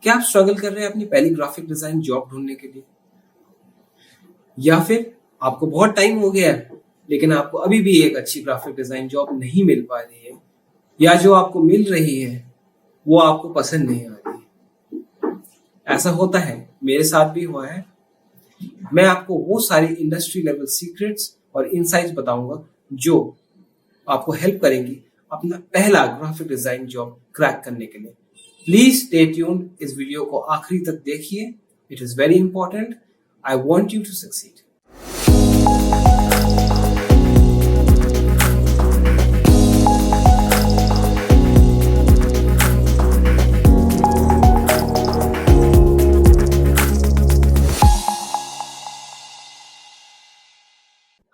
क्या आप स्ट्रगल कर रहे हैं अपनी पहली ग्राफिक डिजाइन जॉब ढूंढने के लिए, या फिर आपको बहुत टाइम हो गया है लेकिन आपको अभी भी एक अच्छी ग्राफिक डिजाइन जॉब नहीं मिल पा रही है, या जो आपको मिल रही है वो आपको पसंद नहीं आ रही है। ऐसा होता है, मेरे साथ भी हुआ है। मैं आपको वो सारी इंडस्ट्री लेवल सीक्रेट्स और इनसाइट्स बताऊंगा जो आपको हेल्प करेंगी अपना पहला ग्राफिक डिजाइन जॉब क्रैक करने के लिए। प्लीज स्टे ट्यून्ड, इस वीडियो को आखिरी तक देखिए। It is very important. I want you to succeed.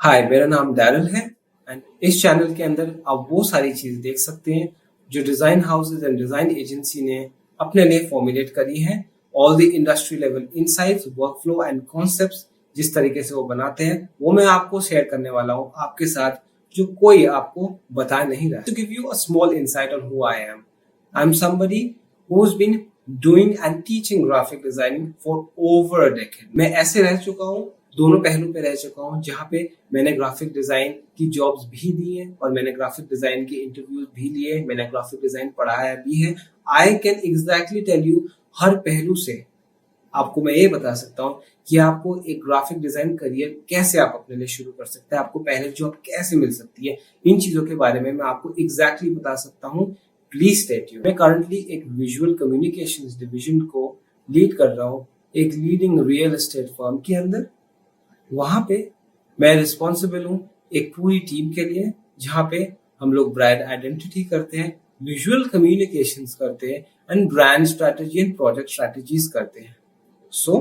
Hi, मेरा नाम डैरल है एंड इस चैनल के अंदर आप वो सारी चीजें देख सकते हैं जो design houses and design agency ने अपने लिए फॉर्मुलेट करी है। All the industry level insights, workflow and concepts जिस तरीके से वो बनाते हैं वो मैं आपको शेयर करने वाला हूँ आपके साथ, जो कोई आपको बता नहीं रहा। To give you a small insight on who I am somebody who's been doing and teaching graphic designing for over a decade। मैं ऐसे रह चुका हूँ, दोनों पहलू पे रह चुका हूँ, जहाँ पे मैंने ग्राफिक डिजाइन की जॉब्स भी दी है और मैंने ग्राफिक डिजाइन के इंटरव्यूज भी लिए, मैंने ग्राफिक डिजाइन पढ़ाया भी है। I can exactly tell you हर पहलू से आपको मैं ये बता सकता हूँ कि आपको एक ग्राफिक डिजाइन करियर कैसे आप अपने लिए शुरू कर सकते हैं, आपको पहले जॉब कैसे मिल सकती है, इन चीजों के बारे में मैं आपको एग्जैक्टली बता सकता हूँ। Please stay tuned. मैं करंटली एक विजुअल कम्युनिकेशंस डिवीजन को लीड कर रहा हूँ एक लीडिंग रियल एस्टेट फर्म के अंदर। वहां पे मैं रिस्पॉन्सिबल हूँ एक पूरी टीम के लिए, जहाँ पे हम लोग ब्रांड आइडेंटिटी करते हैं, विजुअल कम्युनिकेशंस करते हैं and brand strategy and project strategies करते हैं। So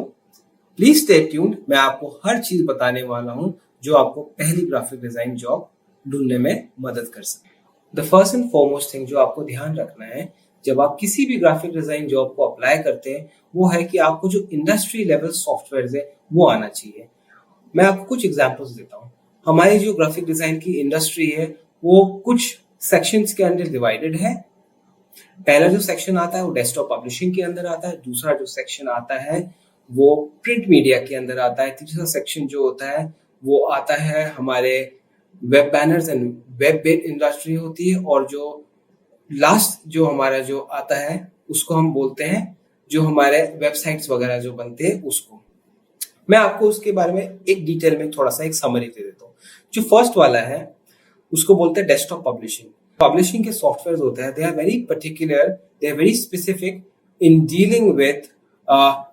please stay tuned. मैं आपको हर चीज बताने वाला हूँ जो आपको पहली ग्राफिक डिजाइन जॉब ढूंढने में मदद कर सके। The first and foremost thing जो आपको ध्यान रखना है जब आप किसी भी ग्राफिक डिजाइन जॉब को अप्लाई करते हैं वो है कि आपको जो इंडस्ट्री लेवल सॉफ्टवेयर है वो आना चाहिए। मैं आपको कुछ एग्जांपल्स देता हूँ। हमारी जो ग्राफिक डिजाइन की इंडस्ट्री है वो कुछ सेक्शंस के अंदर डिवाइडेड है। पहला जो सेक्शन आता है वो डेस्कटॉप पब्लिशिंग के अंदर आता है, दूसरा जो सेक्शन आता है वो प्रिंट मीडिया के अंदर आता है, तीसरा सेक्शन जो होता है वो आता है हमारे web banners and web based industry होती है, और जो लास्ट जो हमारा जो आता है उसको हम बोलते हैं जो हमारे वेबसाइट्स वगैरह जो बनते हैं उसको। मैं आपको उसके बारे में एक डिटेल में थोड़ा सा एक समरी दे देता हूँ। जो फर्स्ट वाला है उसको बोलते हैं डेस्कटॉप पब्लिशिंग। पब्लिशिंग के सॉफ्टवेयर होते हैं, they are very particular, they are very specific in dealing with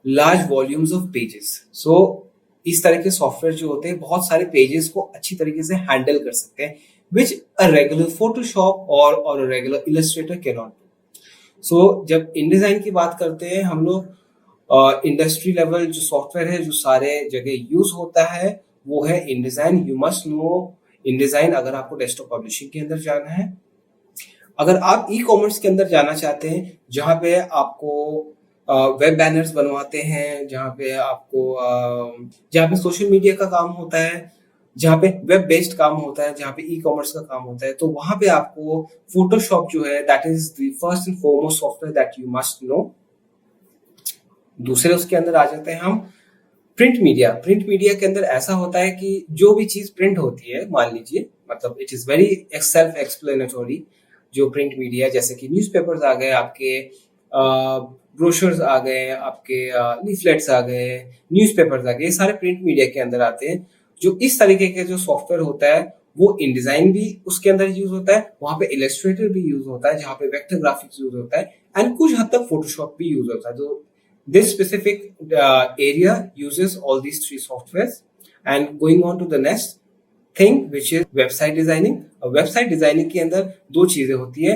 large volumes of pages. So इस तरह के सॉफ्टवेयर जो होते हैं बहुत सारे पेजेस को अच्छी तरीके से हैंडल कर सकते हैं, विच अ रेगुलर फोटोशॉप और regular Illustrator can not do. So जब इनडिजाइन की बात करते हैं हम लोग, इंडस्ट्री लेवल जो सॉफ्टवेयर है जो सारे जगह यूज होता है वो है InDesign. You must know InDesign अगर आपको डेस्कटॉप पब्लिशिंग के अंदर जाना है। अगर आप ई कॉमर्स के अंदर जाना चाहते हैं जहां पे आपको वेब बैनर्स बनवाते हैं, जहाँ पे सोशल मीडिया का काम होता है, जहाँ पे वेब बेस्ड काम होता है, जहाँ पे ई कॉमर्स का काम होता है, तो वहां पे आपको फोटोशॉप जो है that is the first and foremost software that you must know. दूसरे उसके अंदर आ जाते हैं हम प्रिंट मीडिया। प्रिंट मीडिया के अंदर ऐसा होता है कि जो भी चीज प्रिंट होती है, मान लीजिए, मतलब it is very self explanatory. जो प्रिंट मीडिया जैसे कि न्यूज़पेपर्स आ गए, आपके ब्रोशर्स आ गए, आपके लीफलेट्स आ गए, न्यूज़पेपर्स आ गए, ये सारे प्रिंट मीडिया के अंदर आते हैं। जो इस तरीके के जो सॉफ्टवेयर होता है वो इनडिजाइन भी उसके अंदर यूज होता है, वहां पे इलस्ट्रेटर भी यूज होता है, जहाँ पे वेक्टर ग्राफिक्स यूज होता है, एंड कुछ हद तक फोटोशॉप भी यूज होता है। तो this specific area uses all these three softwares, and going on to the next thing which is website designing। Website designing के अंदर दो चीजें होती है।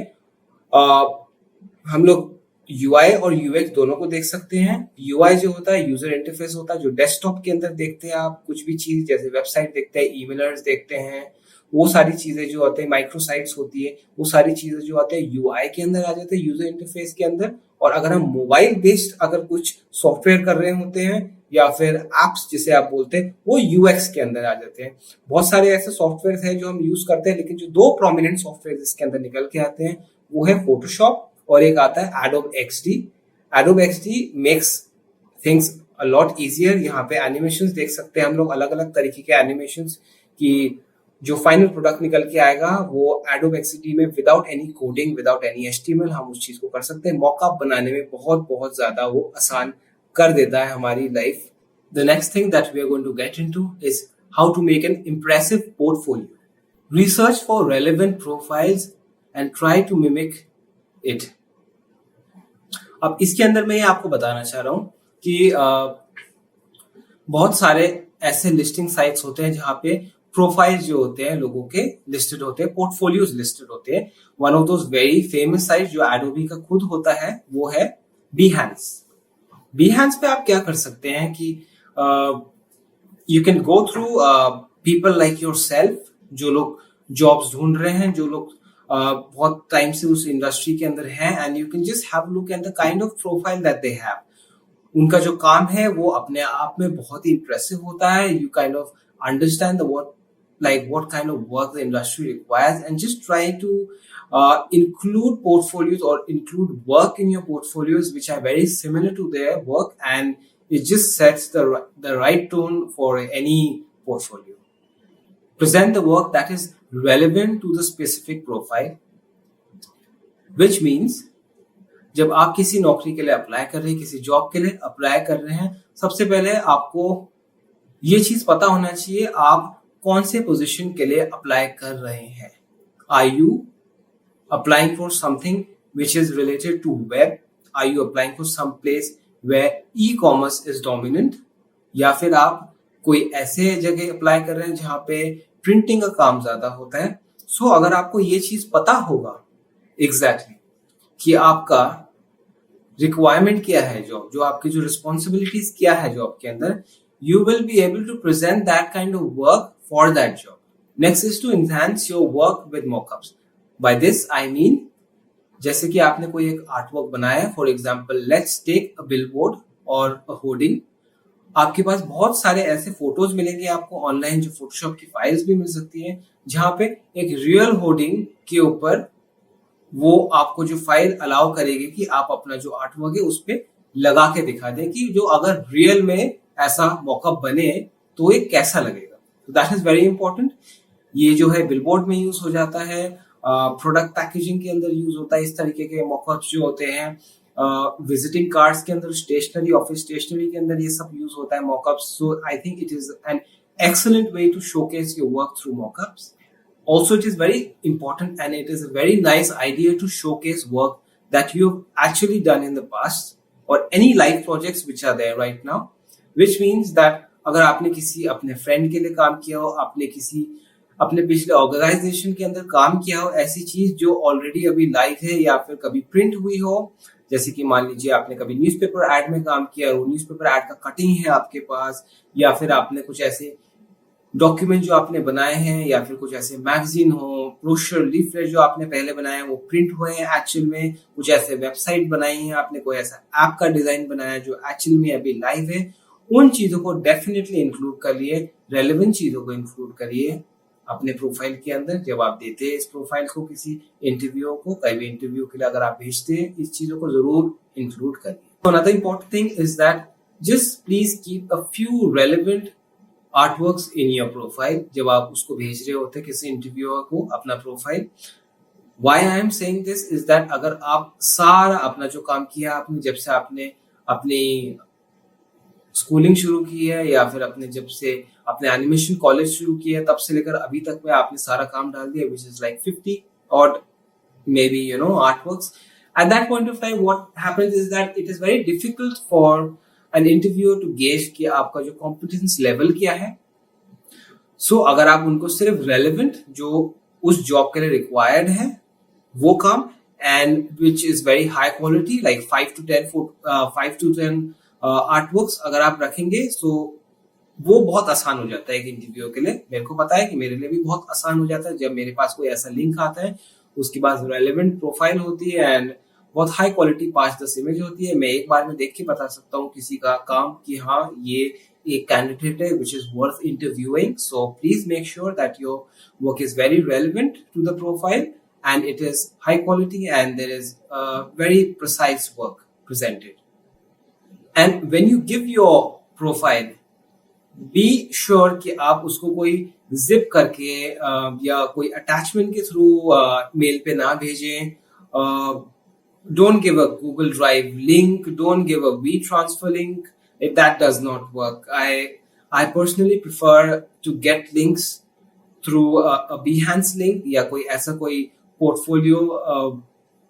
हम लोग UI और UX दोनों को देख सकते हैं। UI जो होता है यूजर इंटरफेस होता है, जो डेस्कटॉप के अंदर देखते हैं आप कुछ भी चीज, जैसे वेबसाइट देखते हैं, ईमेलर्स देखते हैं, वो सारी चीजें जो आते हैं, माइक्रोसाइट्स होती है, वो सारी चीजें जो आते हैं UI के अंदर आ जाते हैं, यूजर इंटरफेस के अंदर। और अगर हम मोबाइल बेस्ड अगर कुछ सॉफ्टवेयर कर रहे होते हैं या फिर एप्स जिसे आप बोलते हैं, वो UX के अंदर आ जाते हैं। बहुत सारे ऐसे सॉफ्टवेयर हैं जो हम यूज करते हैं, लेकिन जो दो प्रोमिनेंट सॉफ्टवेयर इसके अंदर निकल के आते हैं वो है फोटोशॉप और एक आता है adobe XD। Adobe XD makes things a lot easier. यहाँ पे एनिमेशंस देख सकते हैं हम लोग, अलग अलग तरीके के एनिमेशंस की जो फाइनल प्रोडक्ट निकल के आएगा वो Adobe XD में without any coding, without any HTML हम उस चीज को कर सकते हैं. मॉकअप बनाने में बहुत बहुत ज्यादा वो आसान कर देता है हमारी life. The next thing that we are going to get into is how to make an impressive portfolio. Research for relevant profiles and try to mimic it. अब इसके अंदर मैं ये आपको बताना चाह रहा हूं कि बहुत सारे ऐसे लिस्टिंग साइट्स होते हैं जहां पे प्रोफाइल्स जो होते हैं लोगों के लिस्टेड होते हैं, पोर्टफोलियोज लिस्टेड होते हैं. One of those very famous site जो एडोबी का खुद होता है वो है Behance. Behance पे आप क्या कर सकते हैं कि you can go through people like yourself, जो लोग जॉब्स ढूंढ रहे हैं, जो लोग बहुत टाइम से उस इंडस्ट्री के अंदर हैं, and you can just have look at the kind of profile that they have. उनका जो काम है वो अपने आप में बहुत ही इंप्रेसिव होता है. You kind of understand the what kind of work the industry requires, and just try to include portfolios or include work in your portfolios which are very similar to their work, and it just sets the right tone for any portfolio. Present the work that is relevant to the specific profile, which means जब आप किसी नौकरी के लिए apply कर रहे हैं, किसी जॉब के लिए अप्लाई कर रहे हैं, सबसे पहले आपको ये चीज पता होना चाहिए आप कौन से पोजीशन के लिए अप्लाई कर रहे हैं. Are you applying for something which is related to web? Are you applying for some place where e-commerce is dominant? या फिर आप कोई ऐसे जगह अप्लाई कर रहे हैं जहां पे प्रिंटिंग का काम ज्यादा होता है? सो अगर आपको ये चीज पता होगा एग्जैक्टली कि आपका रिक्वायरमेंट क्या है, जो आपकी जो रिस्पॉन्सिबिलिटीज क्या है जॉब के अंदर, you will be able to present that kind of work for that job. Next is to enhance your work with mockups. By this I mean, जैसे कि आपने कोई एक आर्टवर्क बनाया, for example let's take a billboard और a hoarding. आपके पास बहुत सारे ऐसे फोटोज मिलेंगे आपको ऑनलाइन, जो फोटोशॉप की फाइल्स भी मिल सकती हैं, जहां पे एक रियल होर्डिंग के ऊपर वो आपको जो फाइल अलाउ करेगी कि आप अपना जो आर्टवर्क है उस पर लगा के दिखा दें कि जो अगर रियल में ऐसा मॉकअप बने तो ये कैसा लगेगा. That is very important. ये जो है बिलबोर्ड में यूज हो जाता है, प्रोडक्ट पैकेजिंग के अंदर यूज होता है. इस तरीके के मॉकअप्स जो होते हैं विजिटिंग कार्ड्स के अंदर, स्टेशनरी, ऑफिस स्टेशनरी के अंदर ये सब यूज होता है mockups. So I think it is an excellent way to showcase your work through mockups. Also, it is very important and it is a very nice idea to showcase work that you've actually done in the past or any life projects which are there right now. Which means that अगर आपने किसी अपने friend के लिए काम किया हो, आपने किसी अपने पिछले ऑर्गेनाइजेशन के अंदर काम किया हो, ऐसी चीज जो ऑलरेडी अभी लाइव है या फिर कभी प्रिंट हुई हो, जैसे कि मान लीजिए आपने कभी न्यूज़पेपर एड में काम किया और न्यूज़पेपर एड का कटिंग है आपके पास, या फिर आपने कुछ ऐसे डॉक्यूमेंट जो आपने बनाए हैं, या फिर कुछ ऐसे मैगजीन हो, ब्रोशर, लीफलेट जो आपने पहले बनाए हैं वो प्रिंट हुए हैं एक्चुअल में, कुछ ऐसे वेबसाइट बनाई है आपने, कोई ऐसा ऐप का डिजाइन बनाया जो एक्चुअल में अभी लाइव है, उन चीजों को डेफिनेटली इंक्लूड करिए, रेलेवेंट चीजों को इंक्लूड करिए अपने प्रोफाइल के अंदर. जब आप देते हैं इस प्रोफाइल को किसी इंटरव्यू को, कई भी इंटरव्यू के लिए अगर आप भेजते हैं, इस चीजों को जरूर इंक्लूड करिए. Another important thing is that just please keep a few relevant artworks in your profile जब आप उसको भेज रहे होते हैं किसी इंटरव्यूअर को अपना profile. Why I am saying this is that अगर आप सारा अपना जो काम किया आपने, जब से आपने अपनी स्कूलिंग शुरू की है या फिर अपने जब से अपने एनिमेशन कॉलेज शुरू किया है तब से लेकर अभी तक में आपने सारा काम डाल दिया, which is like 50 or maybe artworks. At that point of time, what happens is that it is very difficult for an interviewer to gauge कि आपका जो competence level क्या है. So अगर आप उनको सिर्फ relevant जो उस जॉब के लिए required है वो काम, and which is very high quality like 5 to 10 artworks अगर आप रखेंगे, सो वो बहुत आसान हो जाता है एक इंटरव्यू के लिए. मेरे को पता है कि मेरे लिए भी बहुत आसान हो जाता है जब मेरे पास कोई ऐसा लिंक आता है, उसके बाद रेलेवेंट प्रोफाइल होती है एंड बहुत हाई क्वालिटी 5-10 इमेज होती है. मैं एक बार में देख के बता सकता हूँ किसी का काम कि हाँ ये एक कैंडिडेट है which is worth interviewing. So please make sure that your work is very relevant to the profile and it is high quality and there is very precise work presented. And when you give your profile, be sure कि आप उसको कोई zip करके या कोई attachment के through mail पे ना भेजें. Don't give a Google Drive link. Don't give a WeTransfer link. That does not work. I personally prefer to get links through a Behance link या कोई ऐसा कोई portfolio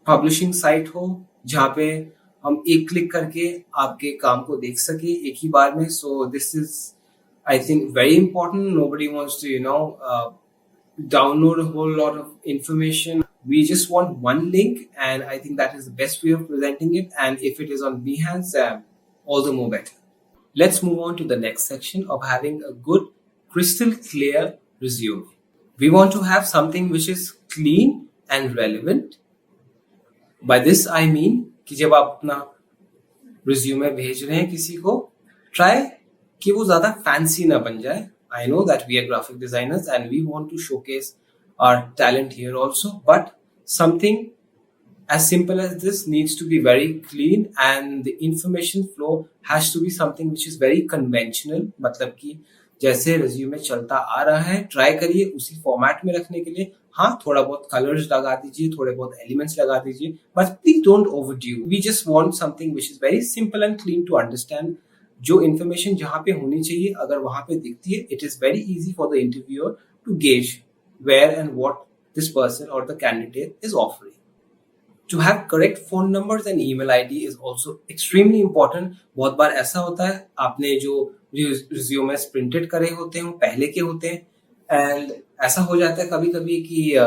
publishing site हो जहाँ पे हम एक क्लिक करके आपके काम को देख सके एक ही बार में. So this is, I think, very important. Nobody wants to, download a whole lot of information. We just want one link, and I think that is the best way of presenting it. And if it is on Behance, all the more better. Let's move on to the next section of having a good, crystal clear resume. We want to have something which is clean and relevant. By this I mean कि जब आप अपना resume भेज रहे हैं किसी को, try कि वो ज़्यादा fancy ना बन जाए. I know that we are graphic designers and we want to showcase our talent here also, but something as simple as this needs to be very clean, and the information flow has to be something which is very conventional. मतलब कि जैसे resume चलता आ रहा है, try करिए उसी format में रखने के लिए. हाँ, थोड़ा बहुत colors लगा दीजिए, थोड़े बहुत elements लगा दीजिए, but please don't overdo. We just want something which is very simple and clean to understand. जो information जहाँ पे होनी चाहिए अगर वहाँ पे दिखती है, it is very easy for the interviewer to gauge where and what this person or the candidate is offering. To have correct phone numbers and email ID is also extremely important. बहुत बार ऐसा होता है आपने जो resumes printed करे होते हैं वो पहले के होते हैं, and ऐसा हो जाता है कभी कभी कि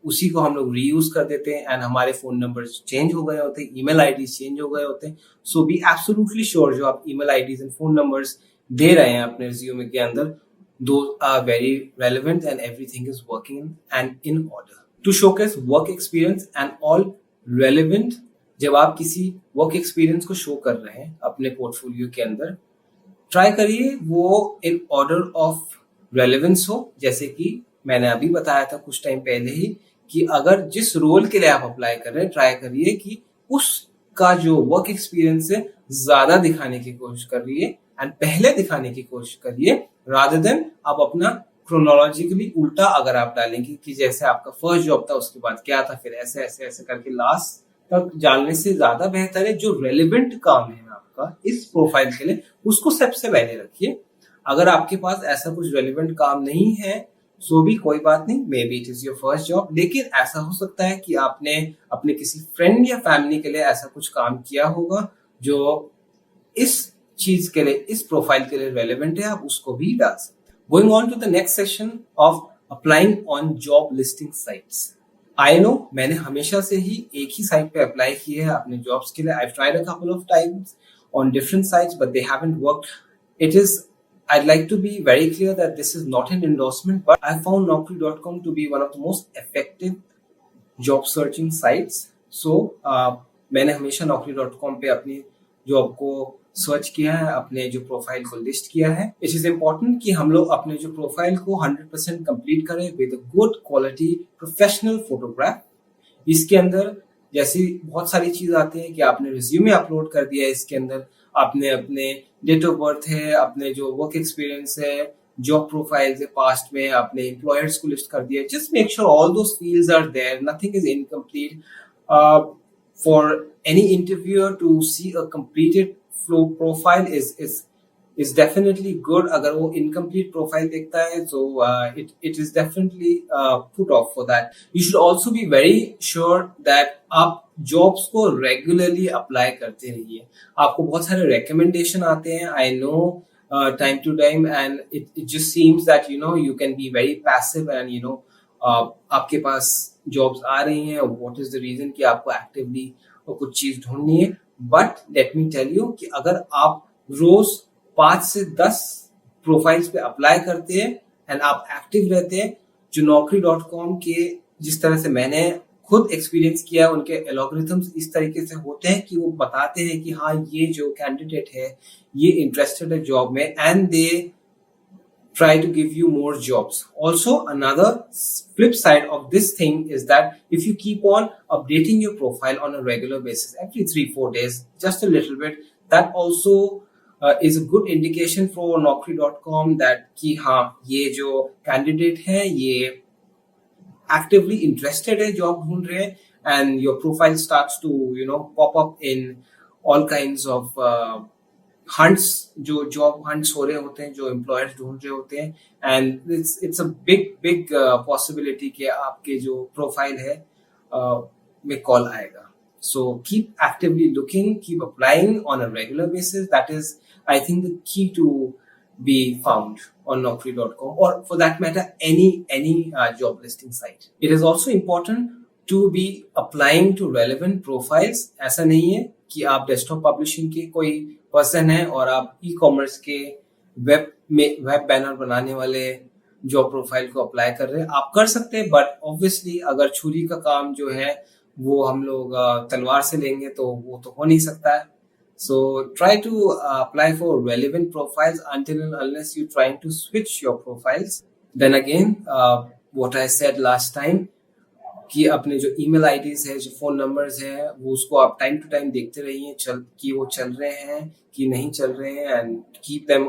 उसी को हम लोग रीयूज कर देते हैं एंड हमारे फोन नंबर्स चेंज हो गए होते हैं, ईमेल आईडीज चेंज हो गए होते हैं. सो बी एब्सोल्युटली श्योर जो आप email IDs and phone numbers दे रहे हैं अपने रिज्यूमे के अंदर, those are very relevant and everything is working and in order. To showcase work experience and all relevant, जब आप किसी वर्क एक्सपीरियंस को शो कर रहे हैं अपने पोर्टफोलियो के अंदर, ट्राई करिए वो इन ऑर्डर ऑफ रेलेवेंस हो. जैसे कि मैंने अभी बताया था कुछ टाइम पहले ही कि अगर जिस रोल के लिए आप अप्लाई कर रहे हैं, ट्राई करिए कि उसका जो वर्क एक्सपीरियंस है ज्यादा दिखाने की कोशिश करिए एंड पहले दिखाने की कोशिश करिए, रादर देन आप अपना क्रोनोलॉजिकली उल्टा अगर आप डालेंगे कि जैसे आपका फर्स्ट जॉब था उसके बाद क्या था, फिर ऐसे ऐसे ऐसे करके लास्ट तक डालने से ज्यादा बेहतर है जो रेलेवेंट काम है आपका इस प्रोफाइल के लिए उसको सबसे पहले रखिए. अगर आपके पास ऐसा कुछ रेलेवेंट काम नहीं है सो भी कोई बात नहीं, may be it is your first job, लेकिन ऐसा हो सकता है कि आपने अपने किसी फ्रेंड या फैमिली के लिए ऐसा कुछ काम किया होगा जो इस चीज के लिए, इस प्रोफाइल के लिए रेलेवेंट है, आप उसको भी डाल सकते हैं. Going on to the next section of applying on job listing sites. I know मैंने हमेशा से ही एक ही साइट पे अप्लाई किए हैं अपने जॉब्स के लिए. I tried a couple of times on different sites but they haven't worked. It is I'd like to be very clear that this is not an endorsement, but I found Naukri.com to be one of the most effective job searching sites. So मैंने हमेशा Naukri.com पे अपनी job को search किया है, अपने जो profile को लिस्ट किया है. इट इज इम्पोर्टेंट कि हम लोग अपने जो प्रोफाइल को 100% कंप्लीट करें with good quality professional photograph. इसके अंदर जैसी बहुत सारी चीज आती है कि आपने रिज्यूमे अपलोड कर दिया है, इसके अंदर आपने अपने डेट ऑफ बर्थ है, अपने जो वर्क एक्सपीरियंस है, जॉब प्रोफाइल्स है पास्ट में, आपने एम्प्लॉयर्स को लिस्ट कर दिया. Just make sure all those fields are there, nothing is incomplete. For any interviewer to see a completed flow profile is definitely good. अगर वो incomplete प्रोफाइल देखता है so it is definitely put off for that. You should also be very sure that आप jobs को regularly apply करते रहिए. आपको बहुत सारे रिकमेंडेशन आते हैं, I know, time to time, and it just seems that you can be very passive and आपके पास जॉब्स आ रही हैं. what is the reason कि आपको एक्टिवली कुछ चीज ढूंढनी है. But let me tell you कि अगर आप रोज 5 से 10 प्रोफाइल्स पे अप्लाई करते हैं एंड आप एक्टिव रहते हैं, जो Naukri.com के जिस तरह से मैंने खुद एक्सपीरियंस किया, उनके एल्गोरिथम्स इस तरीके से होते हैं कि वो बताते हैं कि हाँ ये जो कैंडिडेट है ये इंटरेस्टेड है जॉब में, and they try to give you more jobs. Also, another flip side of this thing is that if you keep on updating your profile on a regular basis every 3-4 days, just a little bit, that also is a good indication for naukri.com that कि हाँ ये जो candidate है ये actively interested है, job ढूंढ रहे हैं, and your profile starts to pop up in all kinds of hunts, जो जॉब हंट्स हो रहे होते हैं, जो एम्प्लॉयर्स ढूंढ रहे होते हैं, and it's a big big possibility कि आपके जो प्रोफाइल है में कॉल आएगा. So keep actively looking, keep applying on a regular basis. That is I think the key to be found on naukri.com, or for that matter any job listing site. It is also important to be applying to relevant profiles. ऐसा नहीं है कि आप desktop publishing के कोई person है और आप ई कॉमर्स के वेब बैनर बनाने वाले जॉब प्रोफाइल को अप्लाई कर रहे हैं. आप कर सकते हैं, बट ऑब्वियसली अगर छुरी का काम जो है वो हम लोग तलवार से लेंगे तो वो तो हो नहीं सकता है. So try to apply for relevant profiles until and unless you're trying to switch your profiles. Then again, what I said last time, कि अपने जो email IDs है, जो phone numbers है, वो उसको आप time to time देखते रहिए कि वो चल रहे हैं कि नहीं चल रहे हैं, and keep them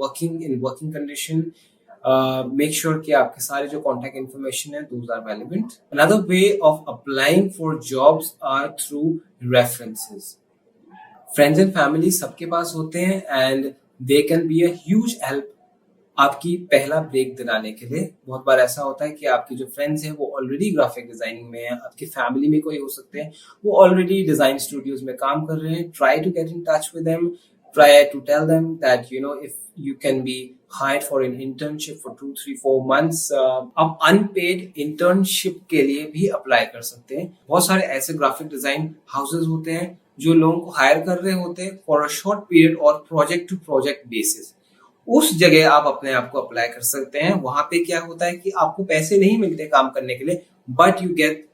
working in working condition. Make sure कि आपके सारे जो contact information है, those are relevant. Another way of applying for jobs are through references. Friends and family सबके पास होते हैं and they can be a huge help आपकी पहला ब्रेक दिलाने के लिए. बहुत बार ऐसा होता है कि आपके जो फ्रेंड्स हैं वो ऑलरेडी ग्राफिक डिजाइनिंग में है, आपकी फैमिली में कोई हो सकते हैं वो ऑलरेडी डिजाइन स्टूडियोज में काम कर रहे हैं. Try to get in touch with them, try to tell them that if you can be hired for an internship for 2-3-4 months. आप अनपेड इंटर्नशिप के लिए भी अप्लाई कर सकते हैं. बहुत सारे ऐसे ग्राफिक डिजाइन हाउसेज होते हैं जो लोगों को हायर कर रहे होते हैं फॉर अ शॉर्ट पीरियड और प्रोजेक्ट टू प्रोजेक्ट बेसिस. उस जगह आप अपने आप को अप्लाई कर सकते हैं. वहां पे क्या होता है कि आपको पैसे नहीं मिलते काम करने के लिए, but you get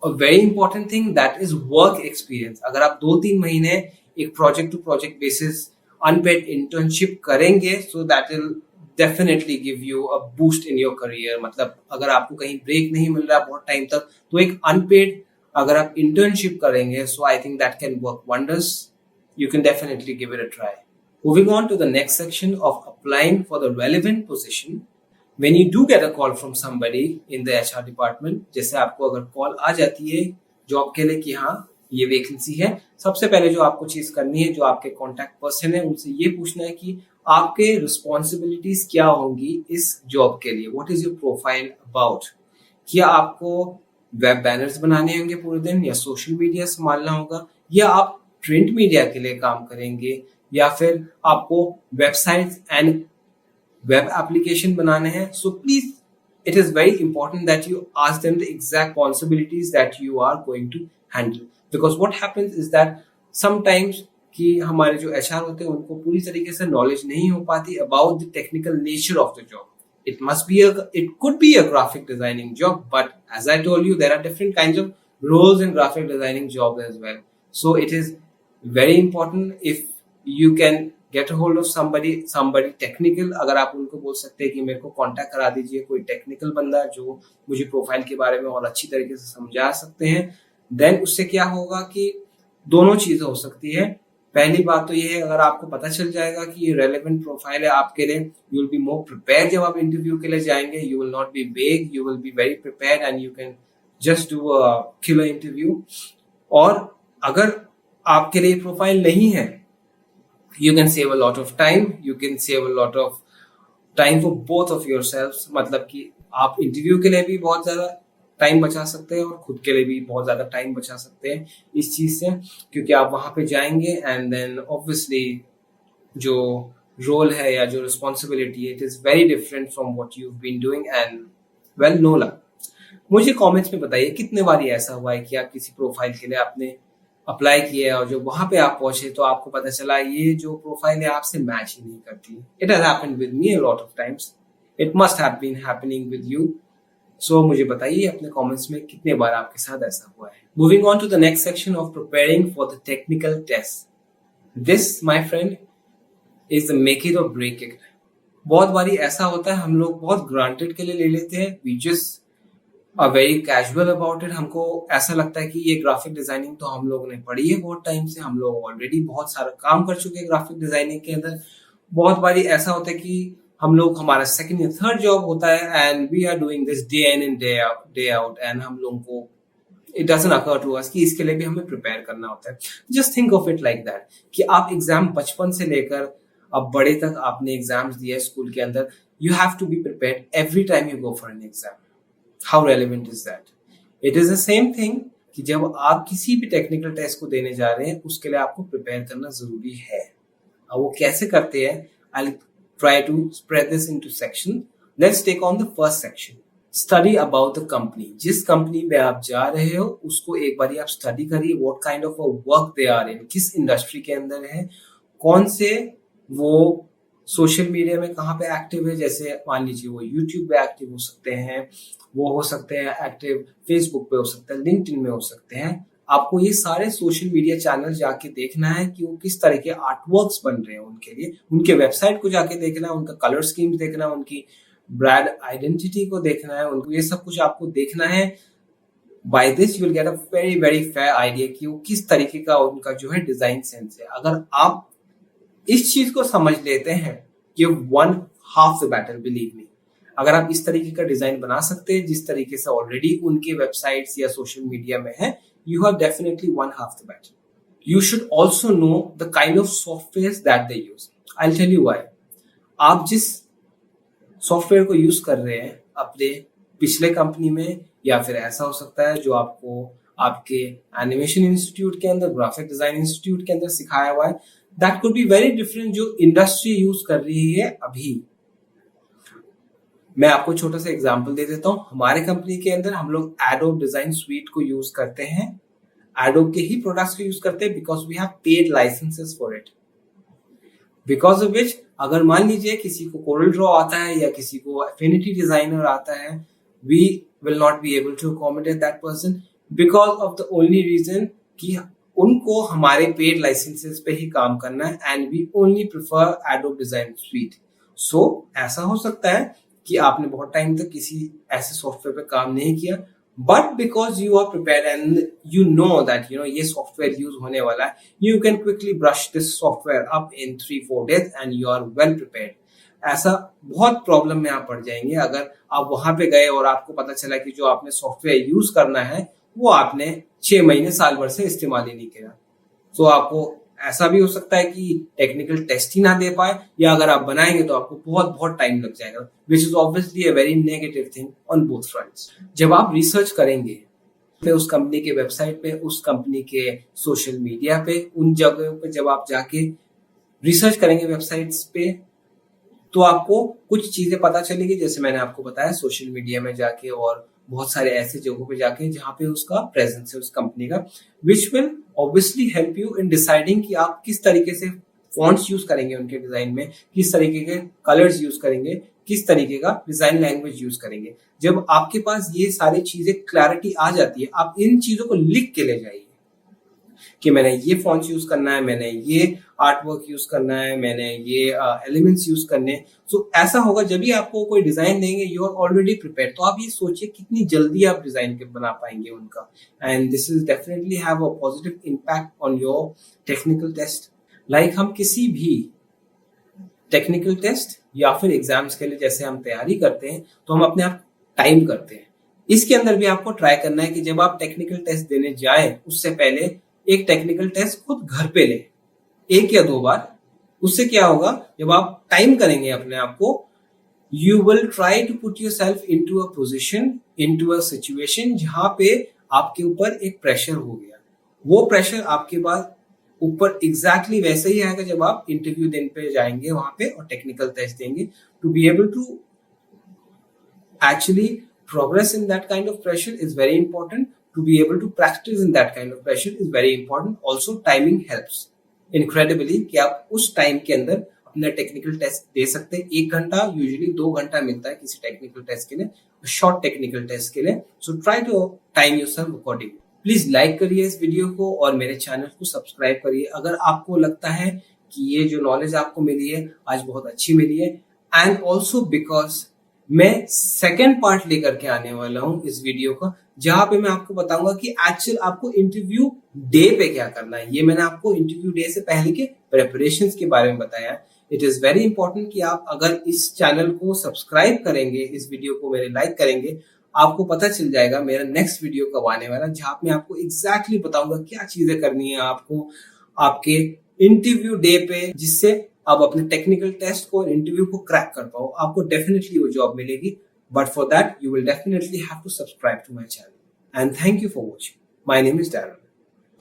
a very important thing, that is work experience. अगर आप 2-3 महीने एक project to project basis unpaid internship करेंगे, so that will definitely give you a boost in your career. मतलब अगर आपको कहीं ब्रेक नहीं मिल रहा बहुत टाइम तक, तो एक अनपेड अगर आप इंटर्नशिप करेंगे, so I think that can work wonders. You can definitely give it a try. Moving on to the next section of applying for the relevant position. When you do get a call from somebody in the HR department, जैसे आपको अगर call आ जाती है job के लिए कि हाँ ये वैकेंसी है, सबसे पहले जो आपको चीज करनी है, जो आपके कॉन्टैक्ट पर्सन है उनसे ये पूछना है कि आपके रिस्पॉन्सिबिलिटीज क्या होंगी इस जॉब के लिए. What is your profile about. क्या आपको वेब बैनर्स बनाने होंगे पूरे दिन, या सोशल मीडिया संभालना होगा, या आप प्रिंट मीडिया के लिए काम करेंगे, या फिर आपको वेबसाइट्स एंड वेब एप्लीकेशन बनाने हैं. So please, it is very important that you ask them the exact responsibilities that you are going to handle. Because what happens is that sometimes कि हमारे जो HR होते हैं उनको पूरी तरीके से नॉलेज नहीं हो पाती about the technical nature of the job. It could be a graphic designing job, but as I told you, there are different kinds of roles in graphic designing jobs as well. So it is very important if you can get a hold of somebody technical. अगर आप उनको बोल सकते हैं कि मेरे को contact करा दीजिए कोई टेक्निकल बंदा जो मुझे प्रोफाइल के बारे में और अच्छी तरीके से समझा सकते हैं, देन उससे क्या होगा कि दोनों चीजें हो सकती है. पहली बात तो ये है, अगर आपको पता चल जाएगा कि ये रेलेवेंट प्रोफाइल है आपके लिए, you will be more prepared. जब आप इंटरव्यू के लिए जाएंगे, यू विल नॉट बी वेग, you will be very prepared and you can just do a killer interview. और अगर आपके लिए प्रोफाइल नहीं है, you can save a lot of time, you can save a lot of time for both of yourselves. मतलब कि आप interview के लिए भी बहुत ज्यादा टाइम बचा सकते हैं और खुद के लिए भी बहुत ज्यादा टाइम बचा सकते हैं इस चीज से, क्योंकि आप वहां पे जाएंगे एंड देन ऑब्वियसली जो रोल है या जो रिस्पॉन्सिबिलिटी है, it is very different from what you have been doing. And well, no luck. मुझे कमेंट्स में बताइए कितने बार ऐसा हुआ है कि आप किसी प्रोफाइल के लिए आपने अप्लाई किया और जो वहां पे आप पहुंचे तो आपको पता चला ये जो प्रोफाइल है आपसे मैच ही नहीं करती. It has happened with me a lot of times. It must have been happening with you. So मुझे बताइए अपने कमेंट्स में कितने बार आपके साथ ऐसा हुआ है. Moving on to the next section of preparing for the technical test. This, my friend, is the make it or break it. बहुत बारी ऐसा होता है हम लोग बहुत ग्रांटेड के लिए ले लेते हैं, we just are very casual about it. हमको ऐसा लगता है कि ये ग्राफिक डिजाइनिंग तो हम लोगों ने पढ़ी है बहुत टाइम से, हम लोग ऑलरेडी बहुत सारा काम कर चुके हैं ग्राफिक डिजाइनिंग के अंदर। बहुत बारी ऐसा होता है कि हम लोग, हमारा सेकंड या थर्ड जॉब होता है and we are doing this day in and day out, and हम लोगों को it doesn't occur to us कि इसके लिए भी हमें प्रिपेयर करना होता है। Just think of it like that कि आप एग्जाम बचपन से लेकर अब बड़े तक आपने एग्जाम्स दिए स्कूल के अंदर, you have to be prepared every time you go for an exam. How relevant is that? It is the same thing कि जब आप किसी भी टेक्निकल टेस्ट को देने जा रहे हैं उसके लिए आपको प्रिपेयर करना जरूरी है। अब वो कैसे करते हैं, I try to spread this into section. Let's take on the first section, study about the company. जिस कंपनी में आप जा रहे हो उसको एक बार आप स्टडी करिए, what kind of a work they are in, किस इंडस्ट्री के अंदर है, कौन से वो सोशल मीडिया में कहाँ पे एक्टिव है। जैसे मान लीजिए वो यूट्यूब पे एक्टिव हो सकते हैं, वो हो सकते हैं एक्टिव फेसबुक पे हो सकते हैं, लिंक्डइन में हो सकते हैं। आपको ये सारे सोशल मीडिया चैनल जाके देखना है कि वो किस तरह के आर्टवर्क्स बन रहे हैं उनके लिए, उनके वेबसाइट को जाके देखना है, उनका कलर स्कीम्स देखना है, उनकी ब्रांड आइडेंटिटी को देखना है, उनको ये सब कुछ आपको देखना है। By this you will get a very very fair idea कि वो किस तरीके का उनका जो है डिजाइन सेंस है। अगर आप इस चीज को समझ लेते हैं कि one half the battle, believe me. अगर आप इस तरीके का डिजाइन बना सकते हैं जिस तरीके से ऑलरेडी उनके वेबसाइट्स या सोशल मीडिया में है, you have definitely won half the battle. You should also know the kind of software that they use. I will tell you why. आप जिस सॉफ्टवेयर को यूज कर रहे हैं अपने पिछले कंपनी में, या फिर ऐसा हो सकता है जो आपको आपके एनिमेशन इंस्टीट्यूट के अंदर, ग्राफिक डिजाइन इंस्टीट्यूट के अंदर सिखाया हुआ है, that could be very different जो इंडस्ट्री यूज कर रही है अभी। मैं आपको छोटा सा एग्जांपल दे देता हूं। हमारे कंपनी के अंदर हम लोग एडोब डिजाइन स्वीट को यूज करते हैं, एडोब के ही प्रोडक्ट्स को यूज करते हैं, because we have paid licences for it. Because of which, अगर मान लीजिए किसी को कोरल ड्रॉ आता है या किसी को एफिनिटी डिजाइनर आता है, we will not be able to accommodate that person because of the only reason कि उनको हमारे पेड लाइसेंसेस पे ही काम करना है, and we only prefer Adobe design suite. So ऐसा हो सकता है कि आपने बहुत टाइम तक किसी ऐसे सॉफ्टवेयर पे काम नहीं किया, but because you are prepared and you know that ये सॉफ्टवेयर यूज होने वाला है, you can quickly brush this software up in 3-4 days and you are well prepared. ऐसा बहुत प्रॉब्लम में आप पड़ जाएंगे अगर आप वहां पे गए और आपको पता चला कि जो आपने सॉफ्टवेयर यूज करना है वो आपने 6 महीने साल भर से इस्तेमाल ही नहीं किया। तो आपको ऐसा भी हो सकता है कि टेक्निकल टेस्ट ही ना दे पाए, या अगर आप बनाएंगे तो आपको बहुत बहुत टाइम लग जाएगा, which is obviously a very negative thing on both fronts. जब आप रिसर्च करेंगे फिर उस कंपनी के वेबसाइट पे, उस कंपनी के सोशल मीडिया पे, उन जगहों पे जब आप जाके रिसर्च करेंगे वेबसाइट्स पे, तो आपको कुछ चीजें पता चलेगी। जैसे मैंने आपको बताया, सोशल मीडिया में जाके और बहुत सारे ऐसे जगहों पे जाके जहां पे उसका प्रेजेंस है उस कंपनी का, which will obviously help you in deciding कि आप किस तरीके से फॉन्ट्स यूज करेंगे उनके डिजाइन में, किस तरीके के कलर्स यूज करेंगे, किस तरीके का डिजाइन लैंग्वेज यूज करेंगे। जब आपके पास ये सारी चीजें क्लैरिटी आ जाती है, आप इन चीजों को लिख के ले जाइए कि मैंने ये फॉन्ट्स यूज करना है, मैंने ये आर्ट वर्क यूज करना है, मैंने ये एलिमेंट्स यूज करने। सो ऐसा होगा जब भी आपको कोई डिजाइन देंगे, यू आर ऑलरेडी प्रिपेयर्ड। तो आप ये सोचिए कितनी जल्दी आप डिजाइन के बना पाएंगे उनका, and this will definitely have a positive impact on your technical test. Like हम किसी भी टेक्निकल टेस्ट या फिर एग्जाम्स के लिए जैसे हम तैयारी करते हैं तो हम अपने आप टाइम करते हैं। इसके अंदर भी आपको ट्राई करना है कि जब आप टेक्निकल टेस्ट देने जाए उससे पहले एक टेक्निकल टेस्ट खुद घर पे ले, 1 या 2 बार। उससे क्या होगा, जब आप टाइम करेंगे अपने आप को, you will try to put yourself into a position, into a situation जहां पे आपके ऊपर एक प्रेशर हो गया। वो प्रेशर आपके बाद ऊपर एग्जैक्टली वैसे ही आएगा जब आप इंटरव्यू देने पे जाएंगे वहां पे और टेक्निकल टेस्ट देंगे। To be able to actually progress in that kind of pressure is very important. To be able to practice in that kind of pressure is very important. Also timing helps incredibly कि आप उस time के अंदर अपना technical test दे सकते हैं। 1 घंटा, usually 2 घंटा मिलता है किसी टेक्निकल टेस्ट के लिए, शॉर्ट टेक्निकल टेस्ट के लिए। So try to time yourself accordingly. Please like करिए इस वीडियो को और मेरे चैनल को सब्सक्राइब करिए। अगर आपको लगता है कि ये जो नॉलेज आपको मिली है आज बहुत अच्छी मिली है, एंड ऑल्सो बिकॉज मैं सेकेंड पार्ट लेकर के आने वाला हूं इस वीडियो का, जहां पे मैं आपको बताऊंगा कि एक्चुअल आपको इंटरव्यू डे पे क्या करना है। ये मैंने आपको इंटरव्यू डे से पहले के प्रेपरेशंस के बारे में बताया है। इट इज वेरी इंपॉर्टेंट कि आप अगर इस चैनल को सब्सक्राइब करेंगे, इस वीडियो को मेरे लाइक करेंगे, आपको पता चल जाएगा मेरा नेक्स्ट वीडियो कब आने वाला, जहां मैं आपको एग्जैक्टली बताऊंगा क्या चीजें करनी है आपको आपके इंटरव्यू डे पे, जिससे आप अपने टेक्निकल टेस्ट को और इंटरव्यू को क्रैक कर पाओ। आपको डेफिनेटली वो जॉब मिलेगी, but for that you will definitely have to subscribe to my channel. And thank you for watching. My name is Daryl.